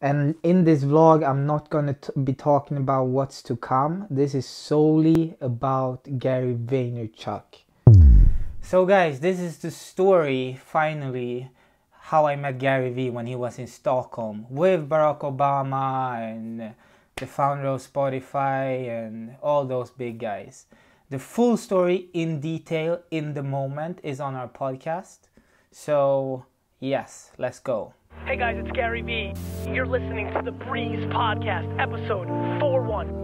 And in this vlog, I'm not going to be talking about what's to come. This is solely about Gary Vaynerchuk. So guys, this is the story, finally, how I met GaryVee when he was in Stockholm with Barack Obama and the founder of Spotify and all those big guys. The full story in detail in the moment is on our podcast. So yes, let's go. Hey guys, it's GaryVee. You're listening to the Breeze Podcast, episode 41.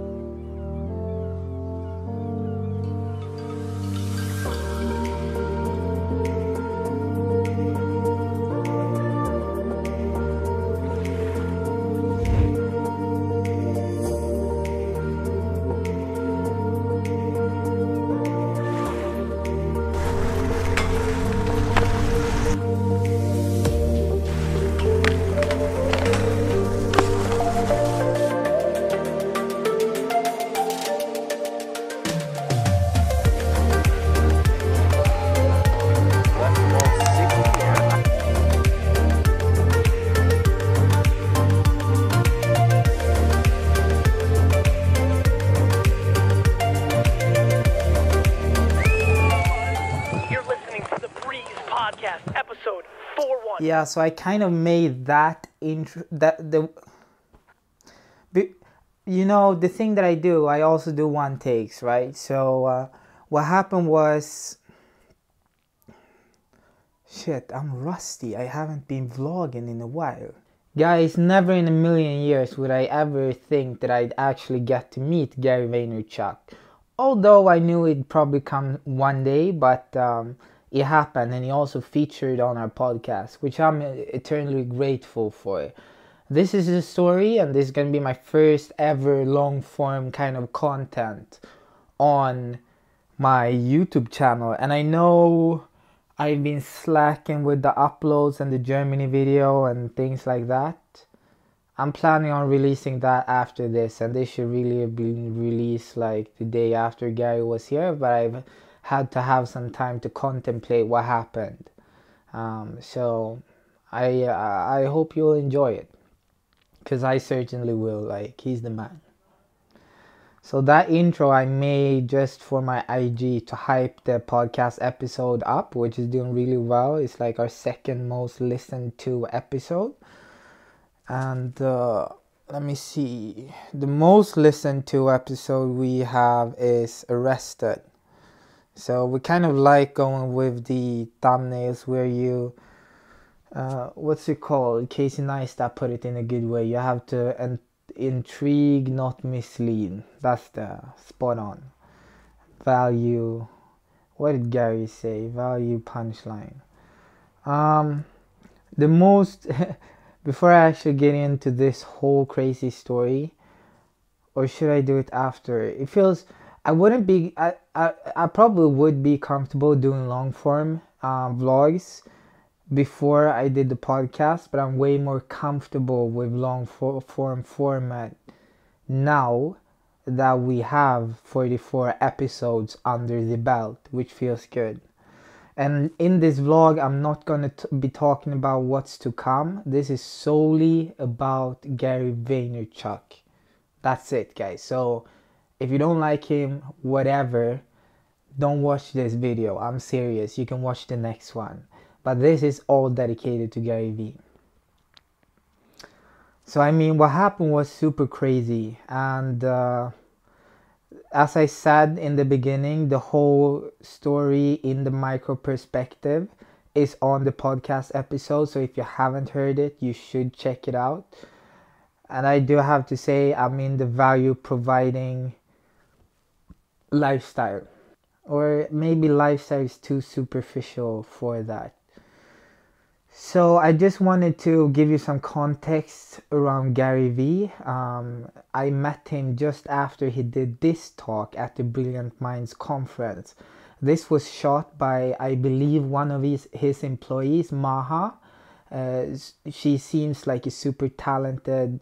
Episode 41. Yeah, so I kind of made that intro, you know, the thing that I do, I also do one takes, right? So what happened was, shit, I'm rusty. I haven't been vlogging in a while. Guys, never in a million years would I ever think that I'd actually get to meet Gary Vaynerchuk. Although I knew it'd probably come one day, but it happened, and he also featured on our podcast, which I'm eternally grateful for. This is the story, and this is going to be my first ever long form kind of content on my YouTube channel. And I know I've been slacking with the uploads and the Germany video and things like that. I'm planning on releasing that after this, and this should really have been released like the day after Gary was here, but I've had to have some time to contemplate what happened. So I hope you'll enjoy it, because I certainly will. Like, he's the man. So that intro I made just for my IG to hype the podcast episode up, which is doing really well. It's like our second most listened to episode. And let me see. The most listened to episode we have is Arrested. So we kind of like going with the thumbnails where you, what's it called? Casey Neistat put it in a good way. You have to intrigue, not mislead. That's the spot on. Value, what did Gary say? Value punchline. The most, before I actually get into this whole crazy story, or should I do it after? It feels, I probably would be comfortable doing long form vlogs before I did the podcast, but I'm way more comfortable with long form format now that we have 44 episodes under the belt, which feels good. And in this vlog, I'm not going to be talking about what's to come. This is solely about Gary Vaynerchuk. That's it, guys. So if you don't like him, whatever, don't watch this video. I'm serious. You can watch the next one. But this is all dedicated to GaryVee. So I mean, what happened was super crazy. And as I said in the beginning, the whole story in the micro perspective is on the podcast episode. So if you haven't heard it, you should check it out. And I do have to say, I'm in the value providing lifestyle, or maybe lifestyle is too superficial for that. So I just wanted to give you some context around GaryVee. I met him just after he did this talk at the Brilliant Minds conference. This was shot by, I believe, one of his employees, Maha. She seems like a super talented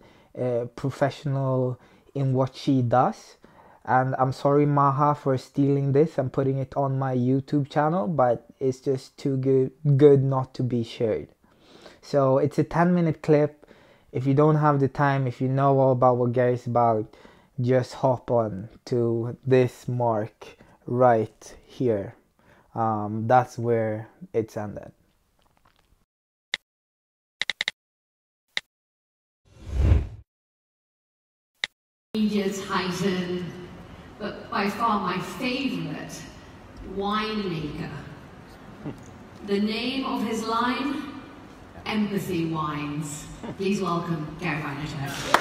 professional in what she does. And I'm sorry, Maha, for stealing this and putting it on my YouTube channel, but it's just too good not to be shared. So it's a 10-minute clip. If you don't have the time, if you know all about what Gary's about, just hop on to this mark right here. That's where it's ended. Media titan, but by far my favorite, winemaker. The name of his line, Empathy Wines. Please welcome Gary Vaynerchuk.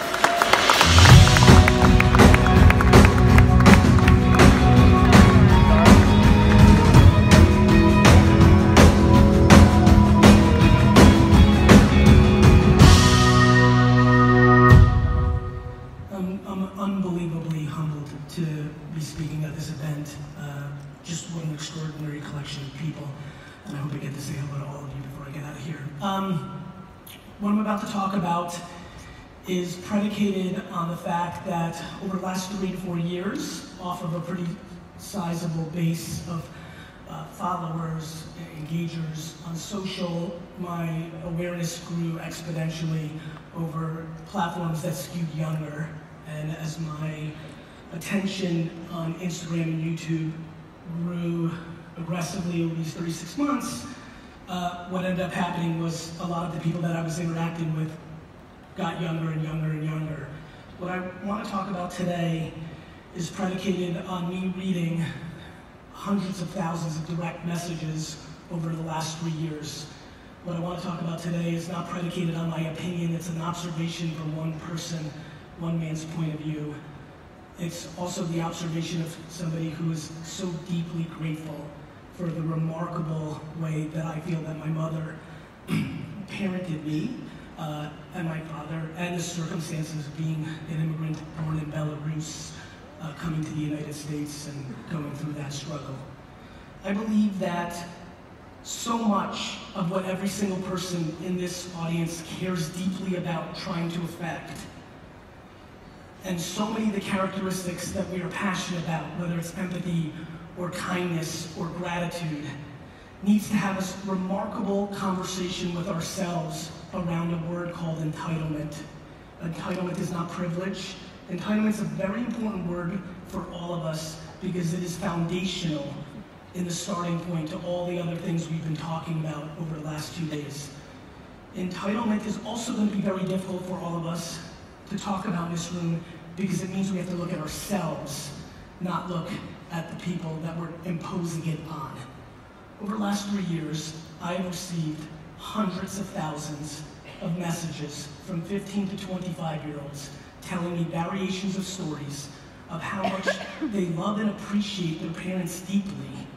Unbelievably humbled to be speaking at this event. Just what an extraordinary collection of people, and I hope I get to say hello to all of you before I get out of here. What I'm about to talk about is predicated on the fact that over the last 3 to 4 years, off of a pretty sizable base of followers, engagers on social, my awareness grew exponentially over platforms that skewed younger. And as my attention on Instagram and YouTube grew aggressively over these 36 months, what ended up happening was a lot of the people that I was interacting with got younger and younger and younger. What I want to talk about today is predicated on me reading hundreds of thousands of direct messages over the last 3 years. What I want to talk about today is not predicated on my opinion, it's an observation from one person, one man's point of view. It's also the observation of somebody who is so deeply grateful for the remarkable way that I feel that my mother parented me, and my father, and the circumstances of being an immigrant born in Belarus, coming to the United States and going through that struggle. I believe that so much of what every single person in this audience cares deeply about trying to affect, and so many of the characteristics that we are passionate about, whether it's empathy or kindness or gratitude, needs to have a remarkable conversation with ourselves around a word called entitlement. Entitlement is not privilege. Entitlement is a very important word for all of us because it is foundational in the starting point to all the other things we've been talking about over the last 2 days. Entitlement is also going to be very difficult for all of us to talk about in this room because it means we have to look at ourselves, not look at the people that we're imposing it on. Over the last 3 years, I have received hundreds of thousands of messages from 15 to 25-year-olds telling me variations of stories of how much they love and appreciate their parents deeply,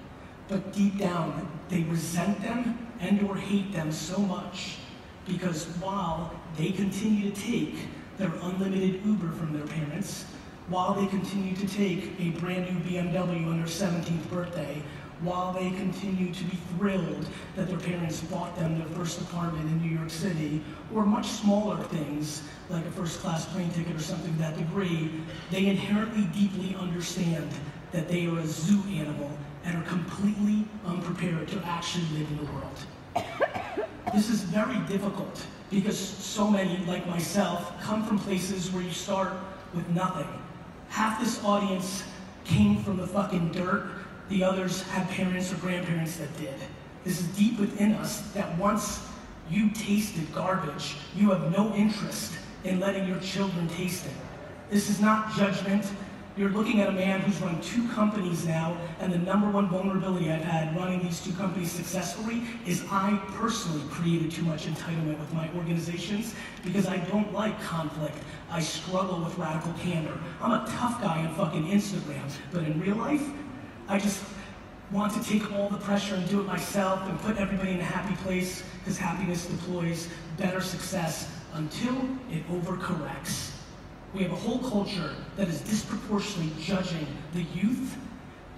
but deep down, they resent them and or hate them so much because while they continue to take their unlimited Uber from their parents, while they continue to take a brand new BMW on their 17th birthday, while they continue to be thrilled that their parents bought them their first apartment in New York City, or much smaller things like a first-class plane ticket or something to that degree, they inherently deeply understand that they are a zoo animal and are completely unprepared to actually live in the world. This is very difficult because so many, like myself, come from places where you start with nothing. Half this audience came from the fucking dirt. The others had parents or grandparents that did. This is deep within us that once you tasted garbage, you have no interest in letting your children taste it. This is not judgment. You're looking at a man who's run 2 companies now, and the #1 vulnerability I've had running these 2 companies successfully is I personally created too much entitlement with my organizations because I don't like conflict. I struggle with radical candor. I'm a tough guy on fucking Instagram, but in real life, I just want to take all the pressure and do it myself and put everybody in a happy place because happiness deploys better success until it overcorrects. We have a whole culture that is disproportionately judging the youth,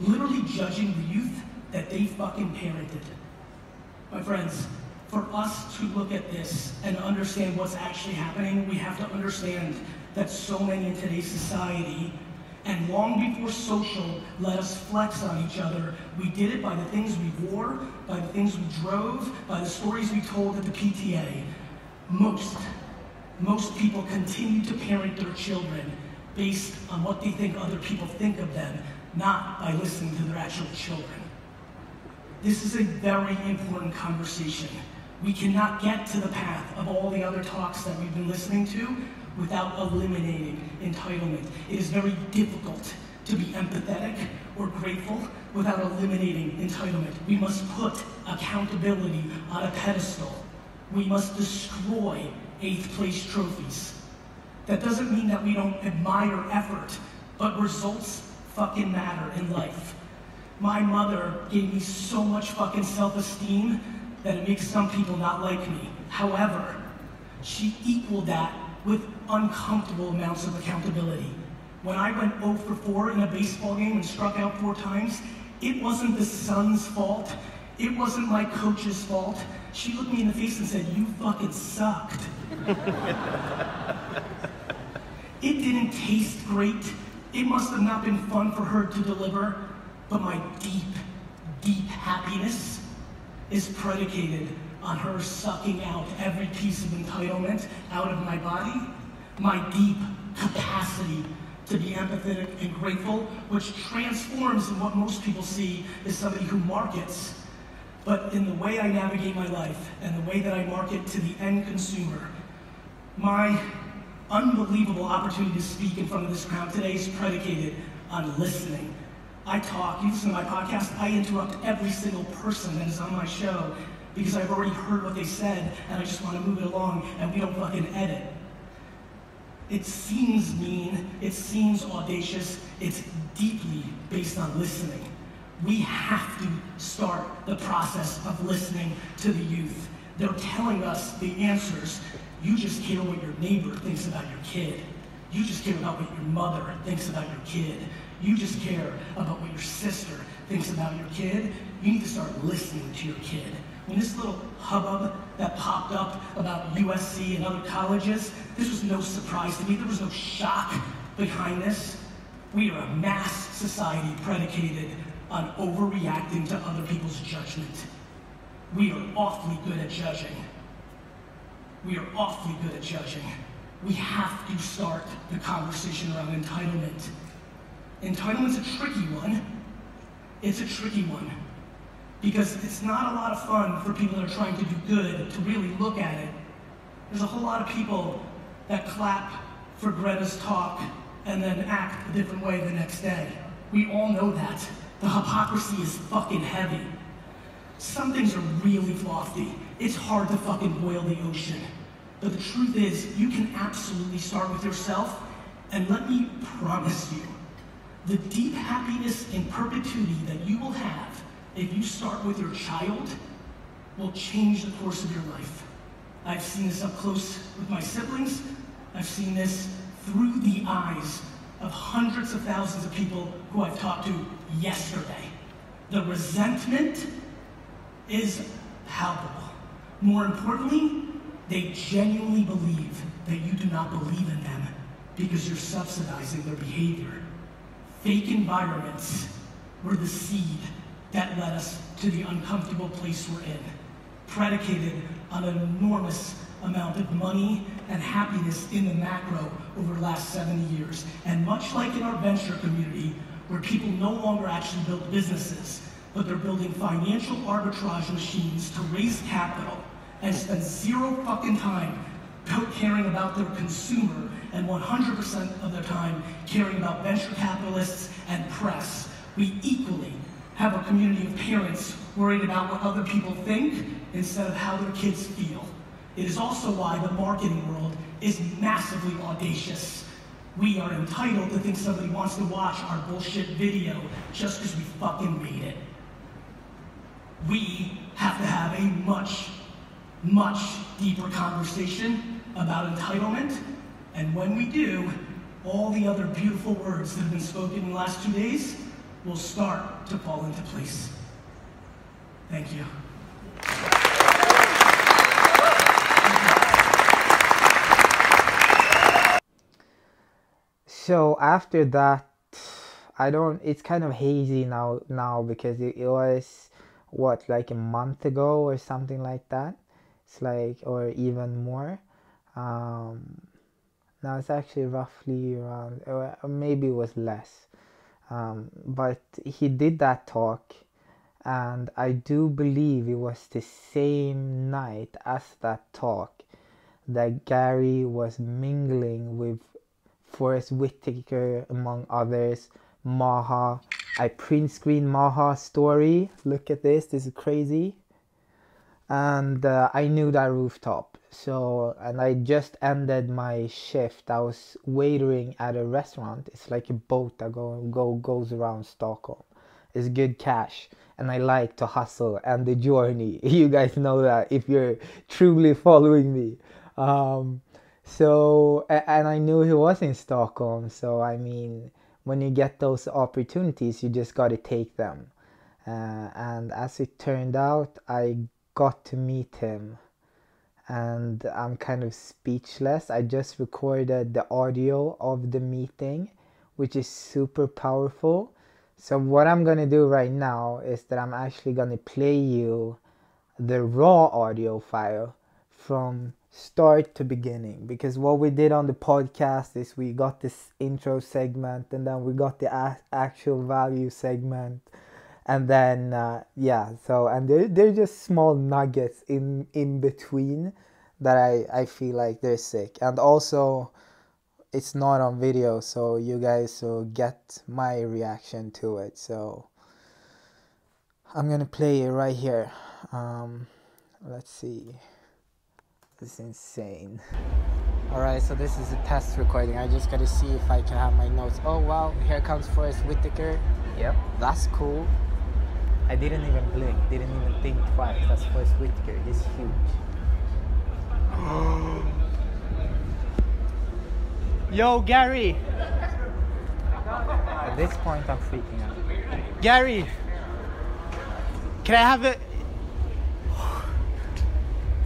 literally judging the youth that they fucking parented. My friends, for us to look at this and understand what's actually happening, we have to understand that so many in today's society, and long before social let us flex on each other, we did it by the things we wore, by the things we drove, by the stories we told at the PTA. Most Most people continue to parent their children based on what they think other people think of them, not by listening to their actual children. This is a very important conversation. We cannot get to the path of all the other talks that we've been listening to without eliminating entitlement. It is very difficult to be empathetic or grateful without eliminating entitlement. We must put accountability on a pedestal. We must destroy 8th place trophies. That doesn't mean that we don't admire effort, but results fucking matter in life. My mother gave me so much fucking self-esteem that it makes some people not like me. However, she equaled that with uncomfortable amounts of accountability. When I went 0 for 4 in a baseball game and struck out 4 times, it wasn't the sun's fault. It wasn't my coach's fault. She looked me in the face and said, "You fucking sucked." It didn't taste great. It must have not been fun for her to deliver, but my deep, deep happiness is predicated on her sucking out every piece of entitlement out of my body, my deep capacity to be empathetic and grateful, which transforms in what most people see as somebody who markets. But in the way I navigate my life and the way that I market to the end consumer, my unbelievable opportunity to speak in front of this crowd today is predicated on listening. I talk, you listen to my podcast, I interrupt every single person that is on my show because I've already heard what they said and I just want to move it along and we don't fucking edit. It seems mean, it seems audacious, it's deeply based on listening. We have to start the process of listening to the youth. They're telling us the answers. You just care what your neighbor thinks about your kid. You just care about what your mother thinks about your kid. You just care about what your sister thinks about your kid. You need to start listening to your kid. When this little hubbub that popped up about USC and other colleges, this was no surprise to me. There was no shock behind this. We are a mass society predicated on overreacting to other people's judgment. We are awfully good at judging. We are awfully good at judging. We have to start the conversation around entitlement. Entitlement's a tricky one. It's a tricky one. Because it's not a lot of fun for people that are trying to do good to really look at it. There's a whole lot of people that clap for Greta's talk and then act a different way the next day. We all know that. The hypocrisy is fucking heavy. Some things are really lofty. It's hard to fucking boil the ocean. But the truth is, you can absolutely start with yourself, and let me promise you, the deep happiness in perpetuity that you will have if you start with your child will change the course of your life. I've seen this up close with my siblings. I've seen this through the eyes of hundreds of thousands of people who I've talked to yesterday. The resentment is palpable. More importantly, they genuinely believe that you do not believe in them because you're subsidizing their behavior. Fake environments were the seed that led us to the uncomfortable place we're in, predicated on an enormous amount of money and happiness in the macro over the last 70 years. And much like in our venture community, where people no longer actually build businesses, but they're building financial arbitrage machines to raise capital and spend zero fucking time caring about their consumer and 100% of their time caring about venture capitalists and press. We equally have a community of parents worried about what other people think instead of how their kids feel. It is also why the marketing world is massively audacious. We are entitled to think somebody wants to watch our bullshit video just because we fucking made it. We have to have a much, much deeper conversation about entitlement, and when we do, all the other beautiful words that have been spoken in the last 2 days will start to fall into place. Thank you. So after that, it's kind of hazy now because it was, what, like a month ago or something like that. It's like, or even more. Um, Now it's actually roughly around, or maybe it was less. But he did that talk, and I do believe it was the same night as that talk that Gary was mingling with Forrest Whitaker, among others, Maha. I print screen Maha's story. Look at this. This is crazy. And I knew that rooftop. So, and I just ended my shift. I was waitering at a restaurant. It's like a boat that goes around Stockholm. It's good cash, and I like to hustle and the journey. You guys know that if you're truly following me. And I knew he was in Stockholm. So I mean, when you get those opportunities, you just got to take them. And as it turned out, I got to meet him, and I'm kind of speechless. I just recorded the audio of the meeting, which is super powerful. So what I'm gonna do right now is that I'm actually gonna play you the raw audio file from start to beginning, because what we did on the podcast is we got this intro segment, and then we got the actual value segment, and then and they're just small nuggets in between that I feel like they're sick. And also it's not on video, so you guys will get my reaction to it. So I'm gonna play it right here. Let's see. This is insane. Alright, so this is a test recording. I just gotta see if I can have my notes. Oh wow, here comes Forrest Whitaker. Yep, that's cool. I didn't even blink, didn't even think twice. That's Forrest Whitaker. He's huge. Yo, Gary! At this point, I'm freaking out. Gary! Can I have it?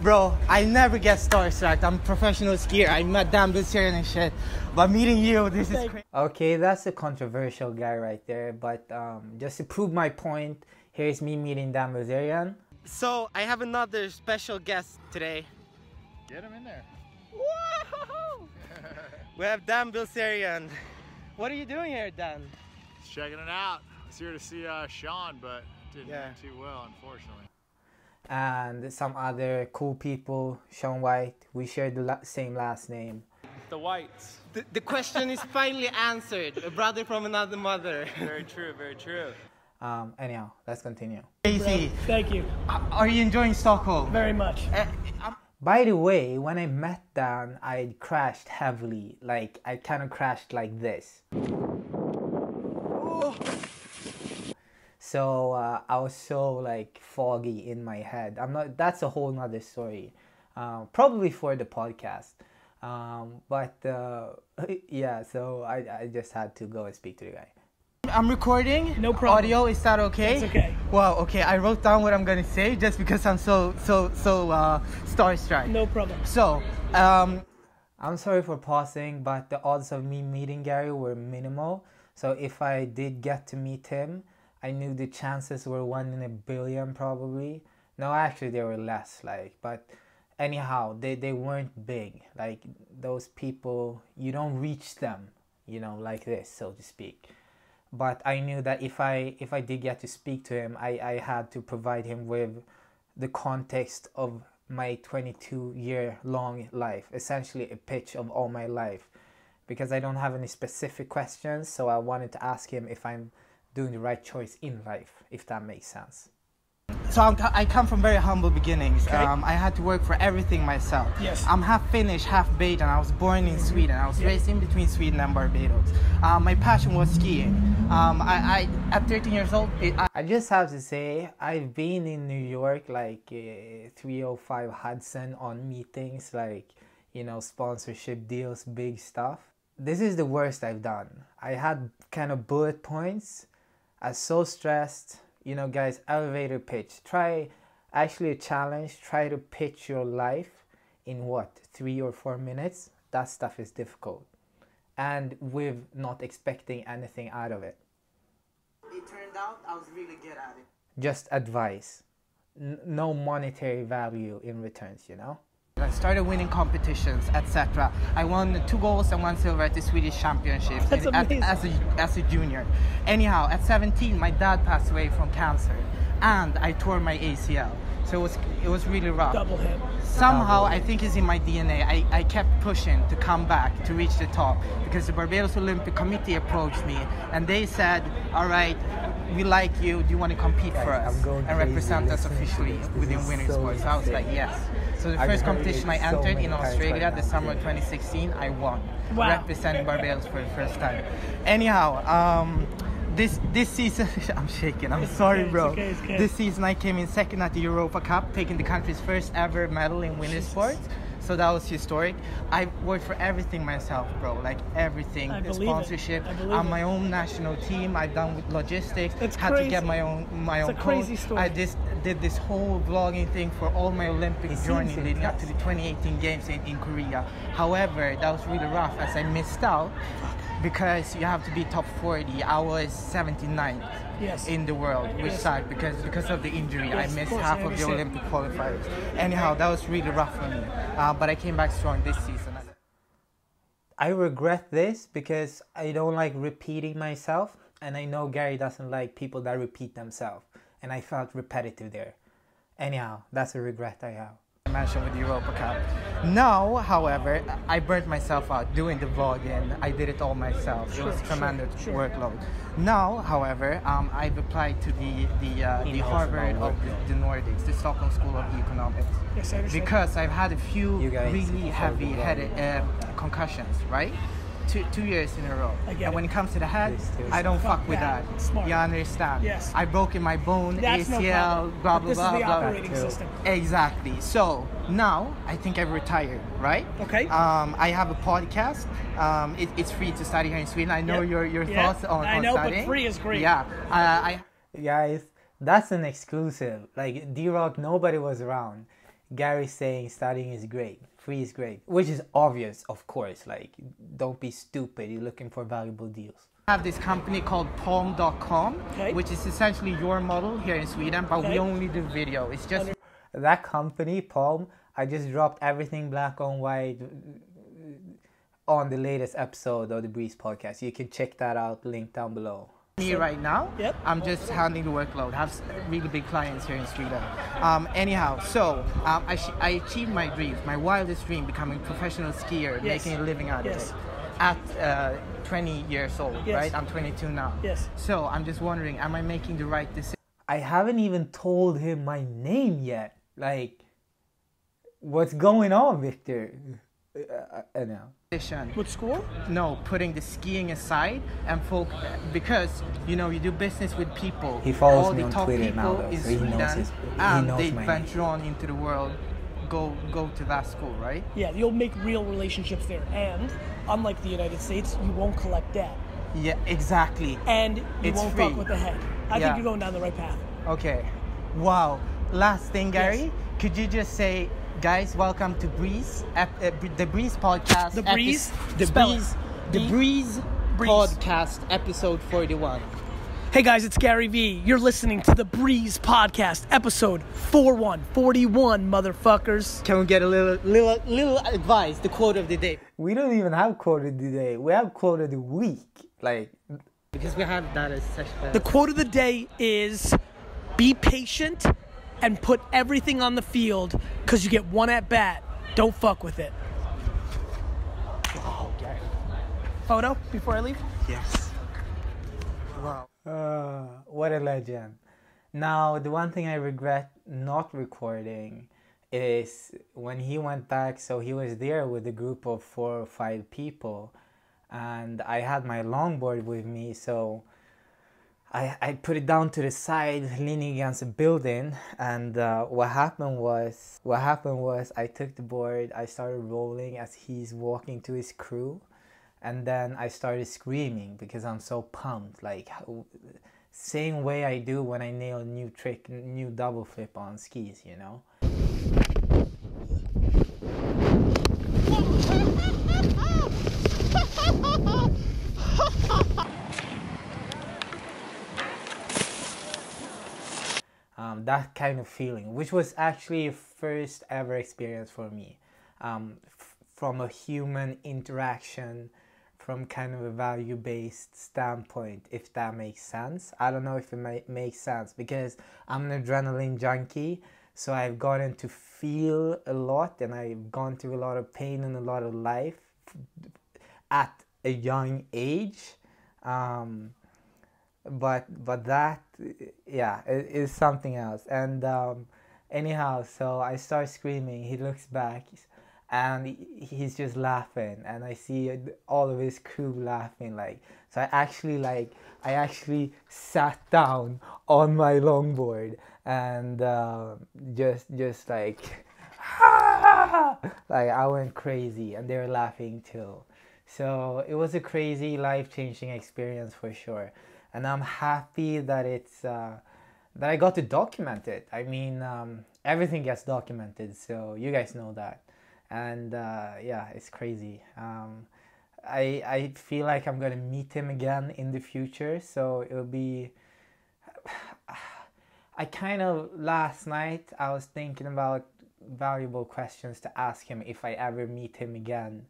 Bro, I never get starstruck. I'm a professional skier. I met Dan Bilzerian and shit. But meeting you, this is crazy. Okay, that's a controversial guy right there. But just to prove my point, here's me meeting Dan Bilzerian. So, I have another special guest today. Get him in there. Whoa! We have Dan Bilzerian. What are you doing here, Dan? Just checking it out. I was here to see Sean, but didn't do too well, unfortunately. And some other cool people, Sean White. We share the same last name. The Whites. The question is finally answered. A brother from another mother. Very true, very true. Anyhow, let's continue. Crazy. Thank you Are you enjoying Stockholm? very much. By the way, when I met Dan, I crashed heavily. Like, I kind of crashed like this. So I was so like foggy in my head. That's a whole nother story. Probably for the podcast. Yeah, so I just had to go and speak to the guy. I'm recording. No problem. Audio, is that okay? It's okay. Wow, okay. I wrote down what I'm gonna say just because I'm so starstruck. No problem. So, I'm sorry for pausing, but the odds of me meeting Gary were minimal. So if I did get to meet him, I knew the chances were 1 in a billion probably. No, actually they were less, like, but anyhow, they weren't big. Like, those people, you don't reach them, you know, like this, so to speak. But I knew that if I did get to speak to him, I had to provide him with the context of my 22-year-long life, essentially a pitch of all my life, because I don't have any specific questions. So I wanted to ask him if I'm doing the right choice in life, if that makes sense. So I come from very humble beginnings. Okay. I had to work for everything myself. Yes. I'm half Finnish, half Bajan. I was born in Sweden. I was raised in between Sweden and Barbados. My passion was skiing. At 13 years old, I just have to say, I've been in New York, like 305 Hudson, on meetings, like, you know, sponsorship deals, big stuff. This is the worst I've done. I had kind of bullet points. I was so stressed. You know, guys, elevator pitch. Try, actually a challenge, try to pitch your life in what, 3 or 4 minutes? That stuff is difficult. And with not expecting anything out of it. it turned out I was really good at it. Just advice. No monetary value in returns, you know? I started winning competitions, etc. I won 2 golds and 1 silver at the Swedish Championships as a junior. Anyhow, at 17, my dad passed away from cancer, and I tore my ACL. So it was really rough. Double hit. Somehow, I think it's in my DNA. I kept pushing to come back, to reach the top, because the Barbados Olympic Committee approached me, and they said, all right, we like you, do you want to compete for us and represent us officially within winter sports? So I was like, yes. So the first competition I entered in Australia, the summer of 2016, I won, representing Barbados for the first time. Anyhow, this season, I'm shaking, I'm sorry, bro. It's okay. This season I came in second at the Europa Cup, taking the country's first ever medal in winter sports. So that was historic. I worked for everything myself, bro. Like everything, sponsorship. I'm my own national team. I've done with logistics. Had to get my own coach. Crazy story. I just did this whole vlogging thing for all my Olympic journey leading up to the 2018 games in Korea. However, that was really rough as I missed out because you have to be top 40. I was 79th. In the world, which sucked because of the injury. I missed half of the Olympic qualifiers. Anyhow, that was really rough for me. But I came back strong this season. I regret this because I don't like repeating myself, and I know Gary doesn't like people that repeat themselves, and I felt repetitive there. Anyhow, that's a regret I have. Mentioned with the Europa Cup. Now, however, I burnt myself out doing the vlogging. I did it all myself. It was a tremendous workload. Now, however, I've applied to the Harvard of the Nordics, the Stockholm School of Economics. Yes, I understand. Because I've had a few really heavy-headed concussions, right? Two years in a row. And when it comes to the head, I don't fuck with that. Smart. You understand? Yes. I've broken my bone, That's ACL, blah, blah, this blah, is the blah. operating system. Exactly. So now I think I've retired, right? Okay. I have a podcast. It's free to study here in Sweden. I know your thoughts on studying. I know, but free is great. Yeah. Guys, that's an exclusive. Like D-Rock, nobody was around. Gary saying studying is great. Free is great, which is obvious, of course. Like, don't be stupid. You're looking for valuable deals. I have this company called Palm.com, which is essentially your model here in Sweden, but we only do video. It's just that company, Palm. I just dropped everything black on white on the latest episode of the Breeze podcast. You can check that out. Link down below. Me right now, I'm just handling the workload. I have really big clients here in Sweden. Anyhow, so I achieved my dreams, my wildest dream, becoming a professional skier, making a living out of it. At 20 years old, right? I'm 22 now. So I'm just wondering, am I making the right decision? I haven't even told him my name yet. Like, what's going on, Victor? No. With school? No, putting the skiing aside and because you do business with people. He follows all me the on top Twitter people now, though, in so he Sweden, knows and they my venture on into the world. Go to that school, right? Yeah, you'll make real relationships there, and unlike the United States, you won't collect debt. Yeah, exactly. And you won't free. fuck with the head. I think you're going down the right path. Okay. Wow. Last thing, Gary, could you just say, guys, welcome to Breeze, the Breeze podcast. The Breeze? The Breeze podcast, episode 41. Hey guys, it's GaryVee. You're listening to the Breeze podcast, episode 41, motherfuckers. Can we get a little advice? The quote of the day. We don't even have quote of the day. We have quote of the week. Like, because we have that as such. The quote of the day is, "Be patient and put everything on the field because you get one at bat. Don't fuck with it." Wow, Gary. Photo before I leave? Yes. Wow. What a legend. Now, the one thing I regret not recording is when he went back, so he was there with a group of 4 or 5 people, and I had my longboard with me, so I put it down to the side, leaning against a building, and what happened was I took the board, I started rolling as he's walking to his crew, and then I started screaming because I'm so pumped, like same way I do when I nail a new trick, new double flip on skis, you know? That kind of feeling, which was actually a first ever experience for me. from a human interaction, from kind of a value-based standpoint, if that makes sense. I don't know if it makes sense, because I'm an adrenaline junkie, so I've gotten to feel a lot, and I've gone through a lot of pain and a lot of life at a young age. But that, yeah, it is something else. And anyhow, so I start screaming. He looks back, and he's just laughing, and I see all of his crew laughing. Like, so I actually sat down on my longboard and just like like I went crazy, and they were laughing too. So it was a crazy, life-changing experience for sure, and I'm happy that it's that I got to document it. I mean, everything gets documented, so you guys know that. And yeah, it's crazy. I feel like I'm gonna meet him again in the future, so it'll be, I kind of, last night I was thinking about valuable questions to ask him if I ever meet him again,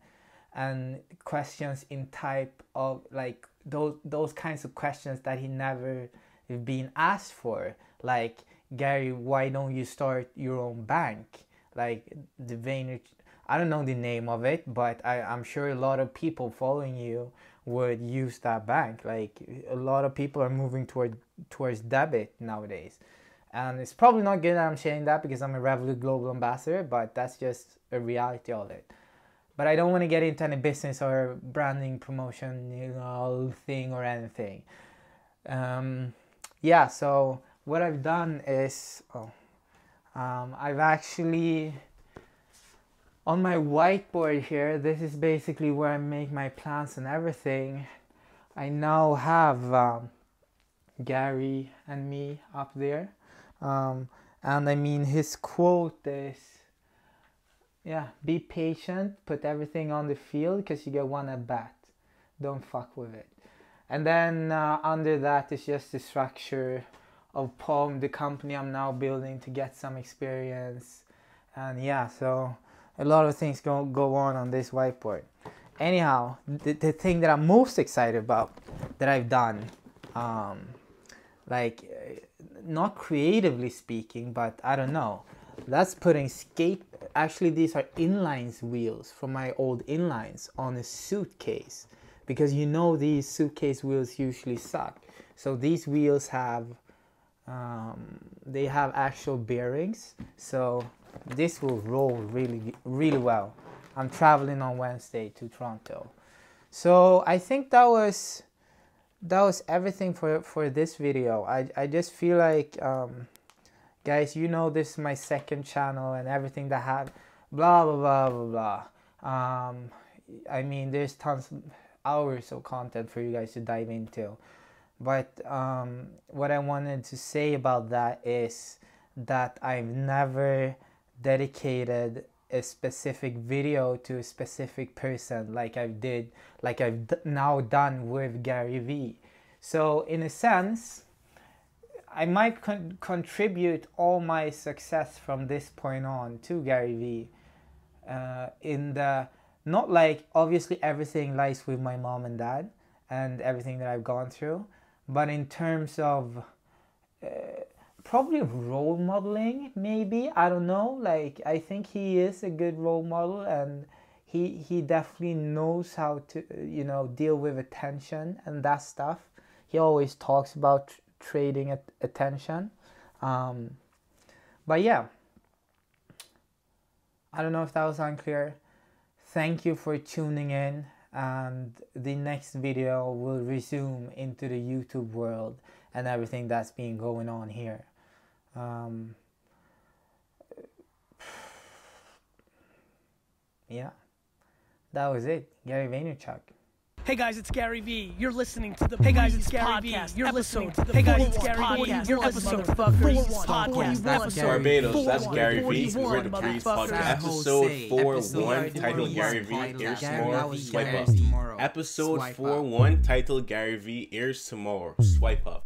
and questions in type of like those kinds of questions that he never been asked for, like, Gary, why don't you start your own bank? Like the Vayner, I don't know the name of it, but I'm sure a lot of people following you would use that bank. Like, a lot of people are moving towards debit nowadays. And it's probably not good that I'm saying that because I'm a Revolut Global Ambassador, but that's just a reality of it. But I don't want to get into any business or branding promotion, thing or anything. Yeah, so what I've done is, I've actually, on my whiteboard here, this is basically where I make my plans and everything. I now have Gary and me up there. And I mean, his quote is, yeah, be patient, put everything on the field because you get one at bat. Don't fuck with it. And then under that is just the structure of Palm, the company I'm now building to get some experience. And yeah, so a lot of things go on this whiteboard. Anyhow, the thing that I'm most excited about that I've done, not creatively speaking, but I don't know, that's putting actually these are inlines wheels from my old inlines on a suitcase, because these suitcase wheels usually suck. So these wheels have they have actual bearings, so this will roll really, really well. I'm traveling on Wednesday to Toronto. So I think that was everything for this video. I just feel like, guys, this is my second channel and everything that had blah blah blah blah blah. I mean, there's tons of hours of content for you guys to dive into. But what I wanted to say about that is that I've never dedicated a specific video to a specific person like I've now done with GaryVee. So in a sense, I might contribute all my success from this point on to GaryVee. Not like, obviously everything lies with my mom and dad and everything that I've gone through, but in terms of probably role modeling, maybe, I don't know, like, I think he is a good role model, and he definitely knows how to deal with attention and that stuff. He always talks about trading attention, but yeah, I don't know if that was unclear. Thank you for tuning in, and the next video will resume into the YouTube world and everything that's been going on here. Yeah, that was it. Gary Vaynerchuk. Hey guys, it's GaryVee. You're listening to the podcast. You're listening to the podcast. You're listening to the podcast. Barbados, that's GaryVee. We're the Breeze Podcast. Episode 4.1 titled GaryVee airs tomorrow. Swipe up. Episode 4.1 titled GaryVee airs tomorrow. Swipe up.